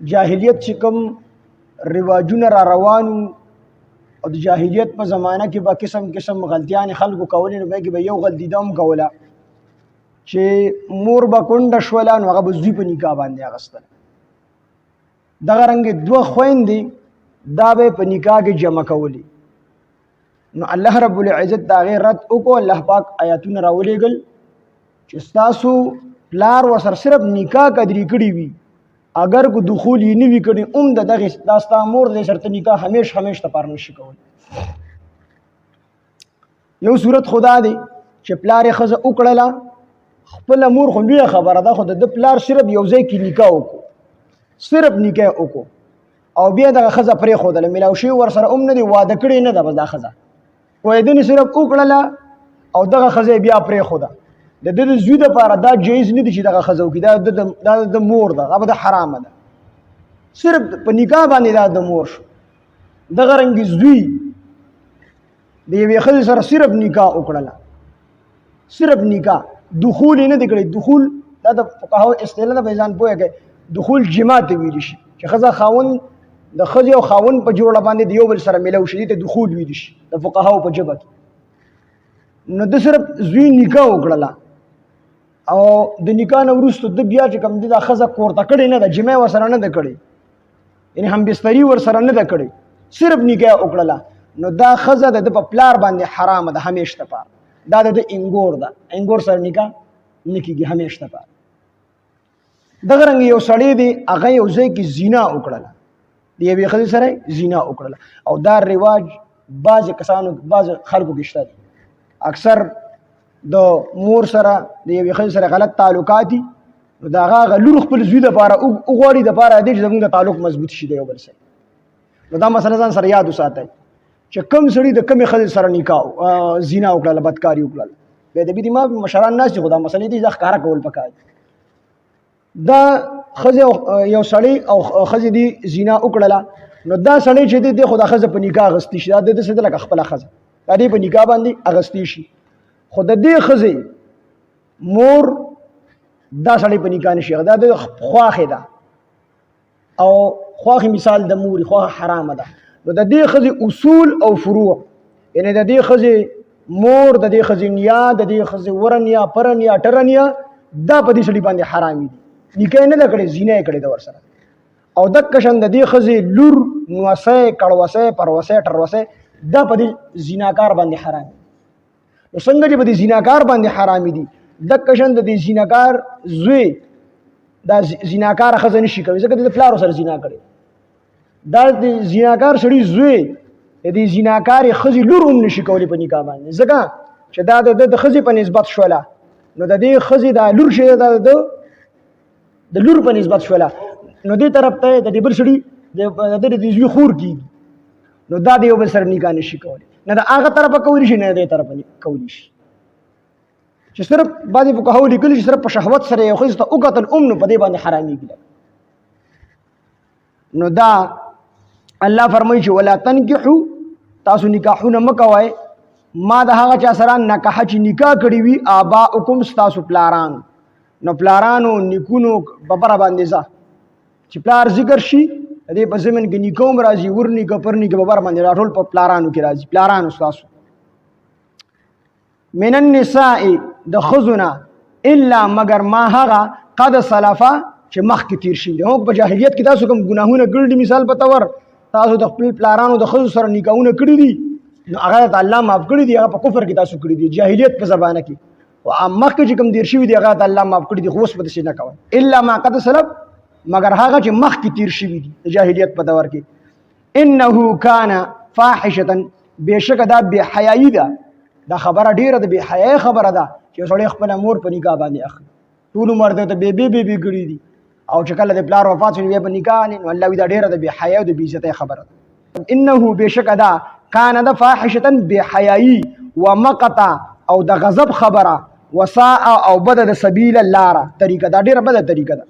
جاهلیت چې کوم رواجونه را روانو او د جاهلیت په زمانه کې به قسم قسم غلطیان خلکو کولې، نو به یو غلطي دا هم کوله چې مور به کونډه شوله نو هغه به زوی په نکاح باندې اخیستل. دغه رنګې دوه خویندې دا به په نکاح کې جمع کولې. نو الله رب العزت د هغې رد وکړو. الله پاک آیاتونه راولېږل چې ستاسو پلار ورسره صرف نکاح قدرې کړي وي، اگر کو دخول یې نه وي کړي هم د دغې دا ستا مور دی سره ته نکاح همیش همیش دپاره نشي کولی. یو صورت خدا دی چې پلار یې ښځه وکړله، خپله مور خو لویه خبره ده، خو د ده پلار صرف یو ځای کې نکاح وکړو، صرف نکاح وکړو او بیا دغه ښځه پرېښودله، میلاو شوي ورسره هم نه دی، واده کړې نه ده بس دا ښځه پوهېدنې صرف وکړله او دغه ښځه یې بیا پرېښوده. د ده د زوی دپاره دا جایز نه دي چې دغه ښځه وکړي، دا د مور ده، هغه به د حرامه ده، صرف په نکاح باندې دا د مور شو. دغه رنګې زوی د یوې ښځې سره صرف نکاح وکړله، صرف نکاح، دخول یې نه دی کړی. دخول دا د فقهاو اصطلاح ده، به ځان پوهه کوي. دخول جماع ته ویلی شي چې ښځه خاوند د ښځې او خاوند په جوړه باندې د یو بل سره میلاو شي، دې ته دخول ویلی شي د فقهاو په ژبه کې. نو د صرف زوی نکاح وکړله او د نکاح نه وروسته د بیا چې کوم دی دا ښځه کورته کړې نه ده، جماع ورسره نه ده کړې، یعنې همبستري ورسره نه ده کړې، صرف نکاح وکړله، نو دا ښځه د ده په پلار باندې حرامه ده همیش دپاره. دا د ده انګور ده، انګور سره نکاح نه کېږي همیش دپاره. دغه رنګ یو سړی دی هغه یو ځای کې زنا وکړله، د یوې ښځې سره زنا وکړله، او دا رواج بعضې کسانو بعضې خلکو کې شته دی. اکثر د مور سره د یوې ښځې سره غلط تعلقات دي، نو د هغه لور خپل زوی دپاره وغواړي دپاره دی چې زموږ د تعلق مضبوط شي د یو بل سره. نو دا مسله ځان سره یاد وساتئ چې کوم سړي د کومې ښځې سره نکاح زنا وکړله، بدکاري وکړله، بیا د بیدي ما مشران ناست دي، خو دا مسلې دي دا ښکاره کول پکار دي. دا ښځې یو سړی او ښځې دي زنا وکړله، نو دا سړی چې دی خو دا ښځه په نکاح اخیستې شي، دا د ده څه ده لکه خپله ښځه، دا دې په نکاح باندې اخیستې شي، خو د دې ښځې مور دا سړی په نکاح نشي، دا د خواښې ده، او خواښې مثال د موري خواښه حرامه ده. نو د دې ښځې اصول او فروع، یعنې د دې ښځې مور، د دې ښځې نیا، د دې ښځې ورنیا، پرنیا، ټرنیا، دا په دې سړي باندې حرامي دي، نکاح یې نه ده کړې، زنا یې کړې ده ورسره. او دقه شان د دې ښځې لور، نوسۍ، کړوسۍ، پروسۍ، ټروسۍ، دا په دې زناکار باندې حرامي. نو څنګه چې په دې زناکار باندې حرامي دي، دقه شان د دې زناکار زوی دا زناکاره ښځه نشي کولی، ځکه د پلار سره زنا کړې. دا د زناکار سړي زوی د دې زناکارې ښځې لور هم نشي کولی په نکاح باندې، ځکه چې دا د ښځې په نسبت شوله، نو د دې ښځې دا لور چې ده د لور په نسبت شوله، نو دې طرف ته د دې بل سړي د دې زوی خور کېږي، نو دا د یو بل سره نکاح نشي کولی، نه د هغه طرفه کولی شي نه د دې طرفه کولی شي. چې صرف بعضې فقهاو لیکلي چې صرف په شهوت سره یو ښځې ته وکتل نو په دې باندې حرامېږي. نو دا الله فرمایي چې ولا تنکحوا، تاسو نکاحونه مه کوئ، ما د هغه چا سره نکاح چې نکاح کړي وي آباؤکم، ستاسو پلاران. نو پلارانو نیکونو په بره باندې ځه چې پلار ذکر شي، د دې په ضمن کې نیکه هم راځي، ورنیکه پرنیکه په بره باندې دا ټول په پلارانو کې راځي، پلارانو ستاسو. من النساء، د ښځو نه، الا مگر ما هغه قد سلفه چې مخکې تیر شوي دي. هم په جاهلیت کې تاسو کوم ګناهونه کړي دي، مثال په طور تاسو د خپل پلارانو د ښځو سره نکاحونه کړي دي، نو هغه ته الله معاف کړي دي، هغه په کفر کې تاسو کړي دي، جاهلیت په زمانه کې، او مخکې چې کوم تیر شوي دي هغه ته الله معاف کړي دي، خو اوس به داسې نه کوئ. الا ما قد سلف، مگر هغه چې مخکې تیر شوي دي د جاهلیت په دور کې. انه کان فاحشة، بېشکه دا بې حیایي ده، دا خبره ډیره د بې حیایي خبره ده چې سړی خپله مور په نکاح باندې اخلي، ټول عمر ته بې کړي دي، او چې کله د پلار وفات شي بیا په نکاح نه، نو الله وایي دا ډیره د بې حیایي او د بې عزتۍ خبره ده. انه بېشکه دا کان د فاحشة، بې حیایي، و مقتا، او د غضب خبره، وساء، او بده د سبیل لاره، طریقه، دا ډیره بده طریقه ده.